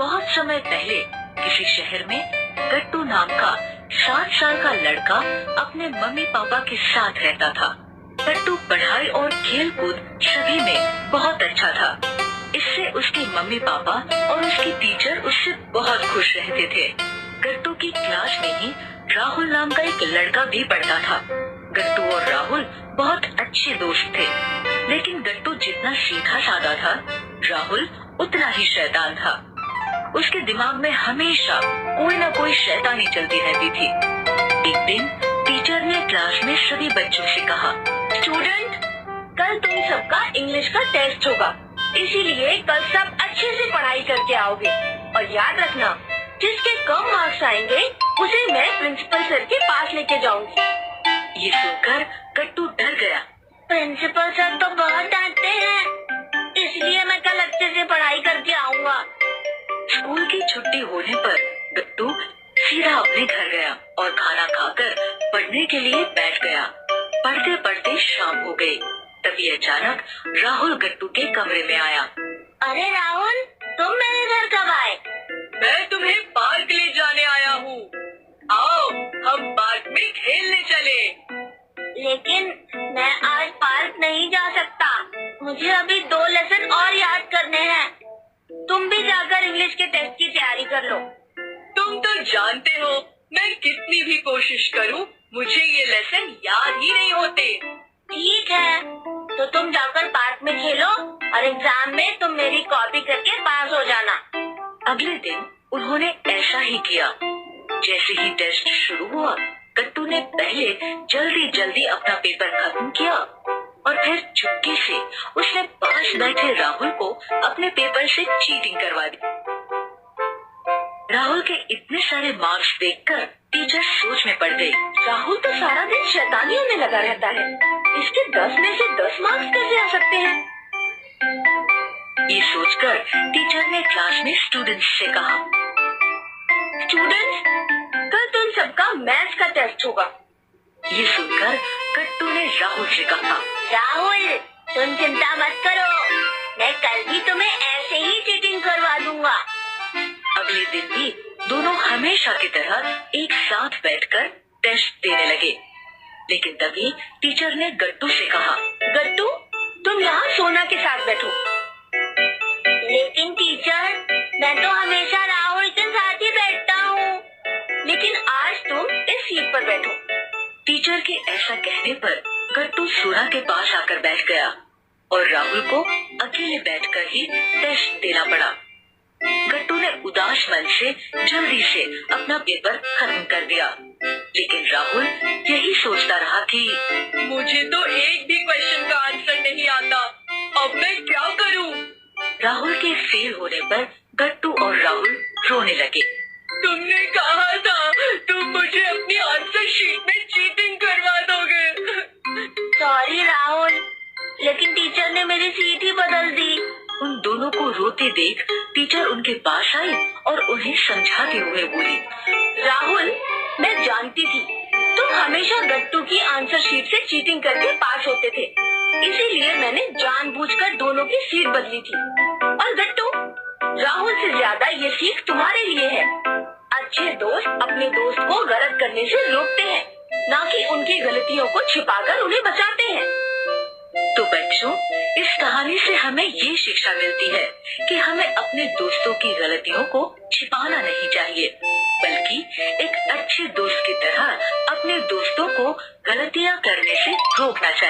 बहुत समय पहले किसी शहर में गट्टू नाम का 7 साल का लड़का अपने मम्मी पापा के साथ रहता था। गट्टू पढ़ाई और खेल कूद सभी में बहुत अच्छा था। इससे उसके मम्मी पापा और उसकी टीचर उससे बहुत खुश रहते थे। गट्टू की क्लास में ही राहुल नाम का एक लड़का भी पढ़ता था। गट्टू और राहुल बहुत अच्छे दोस्त थे, लेकिन गट्टू जितना सीधा साधा था, राहुल उतना ही शैतान था। उसके दिमाग में हमेशा कोई न कोई शैतानी चलती रहती थी। एक दिन टीचर ने क्लास में सभी बच्चों से कहा, स्टूडेंट, कल तुम सबका इंग्लिश का टेस्ट होगा, इसीलिए कल सब अच्छे से पढ़ाई करके आओगे। और याद रखना, जिसके कम मार्क्स आएंगे उसे मैं प्रिंसिपल सर के पास लेके जाऊंगी। ये सुनकर गट्टू डर गया। प्रिंसिपल सर तो बहुत डांटते हैं, इसलिए मैं कल अच्छे से पढ़ाई करके आऊंगा। स्कूल की छुट्टी होने पर गट्टू सीधा अपने घर गया और खाना खाकर पढ़ने के लिए बैठ गया। पढ़ते पढ़ते शाम हो गई। तभी अचानक राहुल गट्टू के कमरे में आया। अरे राहुल, तुम मेरे घर कब आए? मैं तुम्हें पार्क ले जाने आया हूँ। आओ, हम पार्क में खेलने चले। लेकिन मैं आज पार्क नहीं जा सकता, मुझे अभी 2 लेसन और याद करने हैं। तुम भी जाकर इंग्लिश के टेस्ट की तैयारी कर लो। तुम तो जानते हो, मैं कितनी भी कोशिश करूँ, मुझे ये लेसन याद ही नहीं होते। ठीक है, तो तुम जाकर पार्क में खेलो और एग्जाम में तुम मेरी कॉपी करके पास हो जाना। अगले दिन उन्होंने ऐसा ही किया। जैसे ही टेस्ट शुरू हुआ, गट्टू ने पहले जल्दी जल्दी अपना पेपर खत्म किया और फिर चुपके से उसने पास बैठे राहुल को अपने पेपर से चीटिंग करवा दी। राहुल के इतने सारे मार्क्स देखकर टीचर सोच में पड़ गई। राहुल तो सारा दिन शैतानियों में लगा रहता है, इसके 10 में से 10 मार्क्स कैसे आ सकते हैं? ये सोचकर टीचर ने क्लास में स्टूडेंट्स से कहा, स्टूडेंट्स, कल तुम सबका मैथ्स का टेस्ट होगा। ये सुनकर गट्टू ने राहुल से कहा, राहुल, तुम चिंता मत करो, मैं कल भी तुम्हें ऐसे ही चीटिंग करवा दूंगा। अगले दिन भी दोनों हमेशा की तरह एक साथ बैठकर टेस्ट देने लगे। लेकिन तभी टीचर ने गट्टू से कहा, गट्टू, तुम यहाँ सोना के साथ बैठो। लेकिन टीचर, मैं तो हमेशा राहुल के साथ ही बैठता हूँ, लेकिन आज तुम इस सीट पर बैठो। टीचर के ऐसा कहने पर गट्टू सोना के पास आकर बैठ गया और राहुल को अकेले बैठकर ही टेस्ट देना पड़ा। गट्टू ने उदास मन से जल्दी से अपना पेपर खत्म कर दिया, लेकिन राहुल यही सोचता रहा कि मुझे तो एक भी क्वेश्चन का आंसर नहीं आता, अब मैं क्या करूं? राहुल के फेल होने पर गट्टू और राहुल रोने लगे। तुमने कहा था तुम मुझे अपनी आंसर शीट में चीटिंग करवा दोगे। सॉरी राहुल, लेकिन टीचर ने मेरी सीट ही बदल दी। उन दोनों को रोते देख टीचर उनके पास आई और उन्हें समझाते हुए बोली, राहुल, मैं जानती थी तुम हमेशा गट्टू की आंसर शीट से चीटिंग करके पास होते थे, इसीलिए मैंने जानबूझकर दोनों की सीट बदली थी। और गट्टू, राहुल से ज्यादा ये सीख तुम्हारे लिए है। अच्छे दोस्त अपने दोस्त को गलत करने से रोकते हैं, ना कि उनकी गलतियों को छिपाकर उन्हें बचाते हैं। तो बच्चों, इस कहानी से हमें ये शिक्षा मिलती है कि हमें अपने दोस्तों की गलतियों को छिपाना नहीं चाहिए, बल्कि एक अच्छे दोस्त की तरह अपने दोस्तों को गलतियाँ करने से रोकना चाहिए।